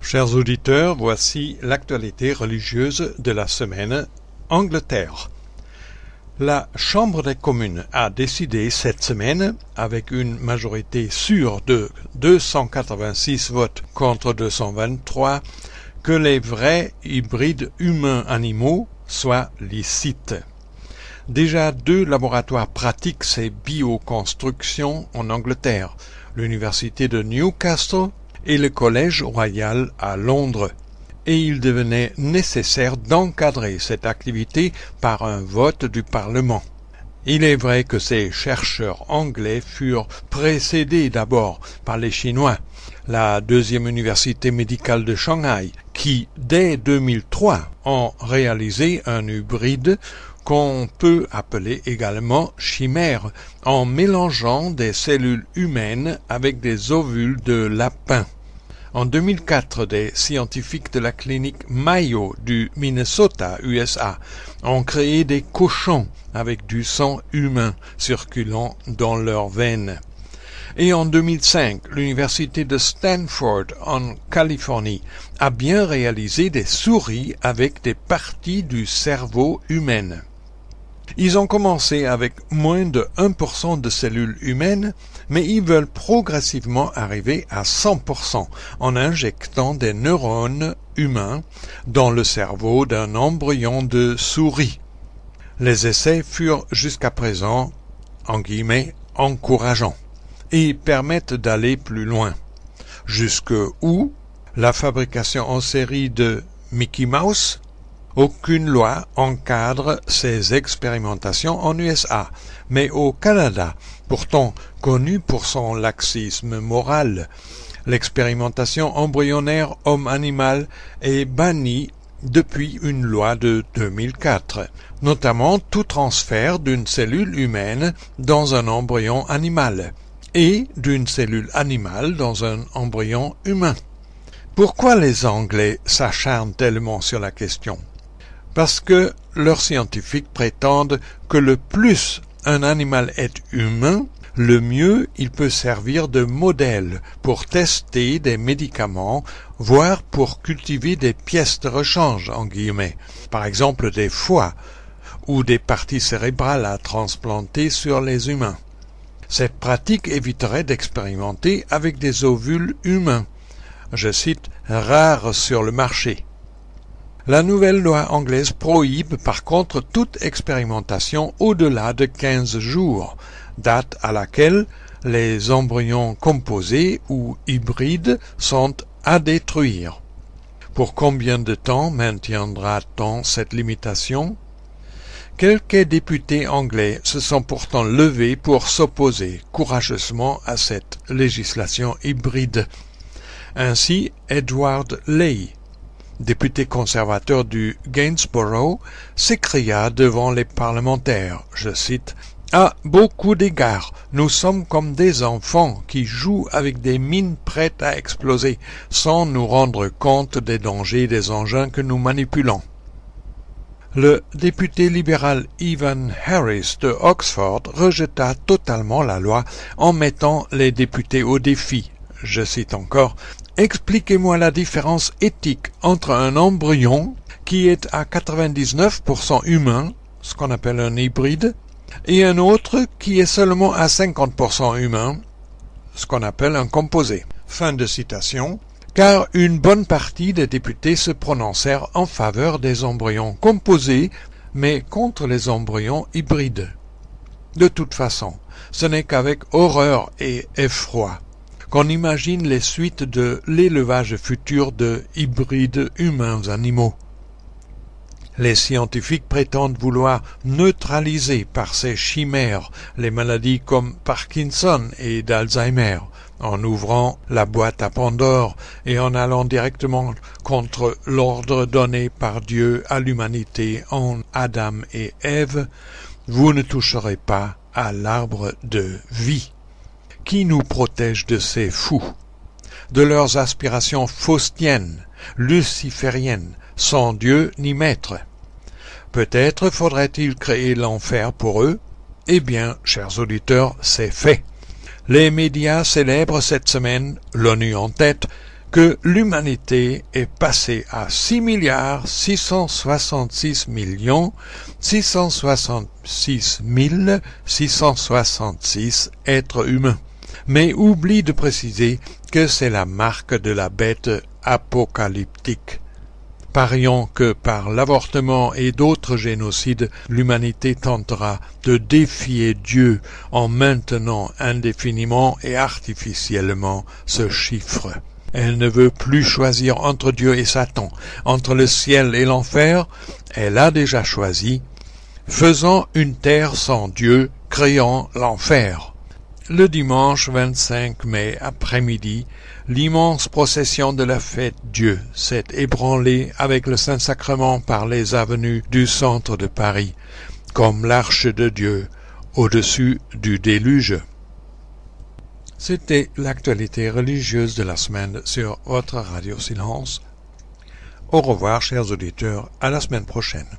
Chers auditeurs, voici l'actualité religieuse de la semaine. Angleterre. La Chambre des communes a décidé cette semaine, avec une majorité sûre de 286 votes contre 223, que les vrais hybrides humains-animaux soient licites. Déjà 2 laboratoires pratiquent ces bioconstructions en Angleterre, l'université de Newcastle et le Collège royal à Londres, et il devenait nécessaire d'encadrer cette activité par un vote du Parlement. Il est vrai que ces chercheurs anglais furent précédés d'abord par les Chinois, la 2e université médicale de Shanghai, qui, dès 2003, ont réalisé un hybride qu'on peut appeler également chimère, en mélangeant des cellules humaines avec des ovules de lapin. En 2004, des scientifiques de la clinique Mayo du Minnesota, USA, ont créé des cochons avec du sang humain circulant dans leurs veines. Et en 2005, l'université de Stanford, en Californie, a bien réalisé des souris avec des parties du cerveau humaines. Ils ont commencé avec moins de 1% de cellules humaines, mais ils veulent progressivement arriver à 100% en injectant des neurones humains dans le cerveau d'un embryon de souris. Les essais furent jusqu'à présent, en guillemets, encourageants et permettent d'aller plus loin. Jusque où la fabrication en série de Mickey Mouse? Aucune loi encadre ces expérimentations en USA, mais au Canada, pourtant connu pour son laxisme moral, l'expérimentation embryonnaire homme-animal est bannie depuis une loi de 2004, notamment tout transfert d'une cellule humaine dans un embryon animal et d'une cellule animale dans un embryon humain. Pourquoi les Anglais s'acharnent tellement sur la question? Parce que leurs scientifiques prétendent que le plus un animal est humain, le mieux il peut servir de modèle pour tester des médicaments, voire pour cultiver des pièces de rechange, en guillemets, par exemple des foies ou des parties cérébrales à transplanter sur les humains. Cette pratique éviterait d'expérimenter avec des ovules humains, je cite, rares sur le marché. La nouvelle loi anglaise prohibe par contre toute expérimentation au-delà de 15 jours, date à laquelle les embryons composés ou hybrides sont à détruire. Pour combien de temps maintiendra-t-on cette limitation? Quelques députés anglais se sont pourtant levés pour s'opposer courageusement à cette législation hybride. Ainsi, Edward Leigh, député conservateur du Gainsborough, s'écria devant les parlementaires, je cite, « À beaucoup d'égards, nous sommes comme des enfants qui jouent avec des mines prêtes à exploser, sans nous rendre compte des dangers des engins que nous manipulons. » Le député libéral Evan Harris de Oxford rejeta totalement la loi en mettant les députés au défi, je cite encore, « Expliquez-moi la différence éthique entre un embryon qui est à 99% humain, ce qu'on appelle un hybride, et un autre qui est seulement à 50% humain, ce qu'on appelle un composé. » Fin de citation. Car une bonne partie des députés se prononcèrent en faveur des embryons composés, mais contre les embryons hybrides. De toute façon, ce n'est qu'avec horreur et effroi qu'on imagine les suites de l'élevage futur de hybrides humains-animaux. Les scientifiques prétendent vouloir neutraliser par ces chimères les maladies comme Parkinson et d'Alzheimer, en ouvrant la boîte à Pandore et en allant directement contre l'ordre donné par Dieu à l'humanité en Adam et Ève, vous ne toucherez pas à l'arbre de vie. Qui nous protège de ces fous, de leurs aspirations faustiennes, lucifériennes, sans Dieu ni maître? Peut-être faudrait-il créer l'enfer pour eux? Eh bien, chers auditeurs, c'est fait. Les médias célèbrent cette semaine, l'ONU en tête, que l'humanité est passée à 6,666,666 êtres humains, mais oublie de préciser que c'est la marque de la bête apocalyptique. Parions que par l'avortement et d'autres génocides, l'humanité tentera de défier Dieu en maintenant indéfiniment et artificiellement ce chiffre. Elle ne veut plus choisir entre Dieu et Satan, entre le ciel et l'enfer, elle a déjà choisi, faisant une terre sans Dieu, créant l'enfer. Le dimanche 25 mai après-midi, l'immense procession de la fête Dieu s'est ébranlée avec le Saint-Sacrement par les avenues du centre de Paris, comme l'arche de Dieu au-dessus du déluge. C'était l'actualité religieuse de la semaine sur votre Radio Silence. Au revoir, chers auditeurs, à la semaine prochaine.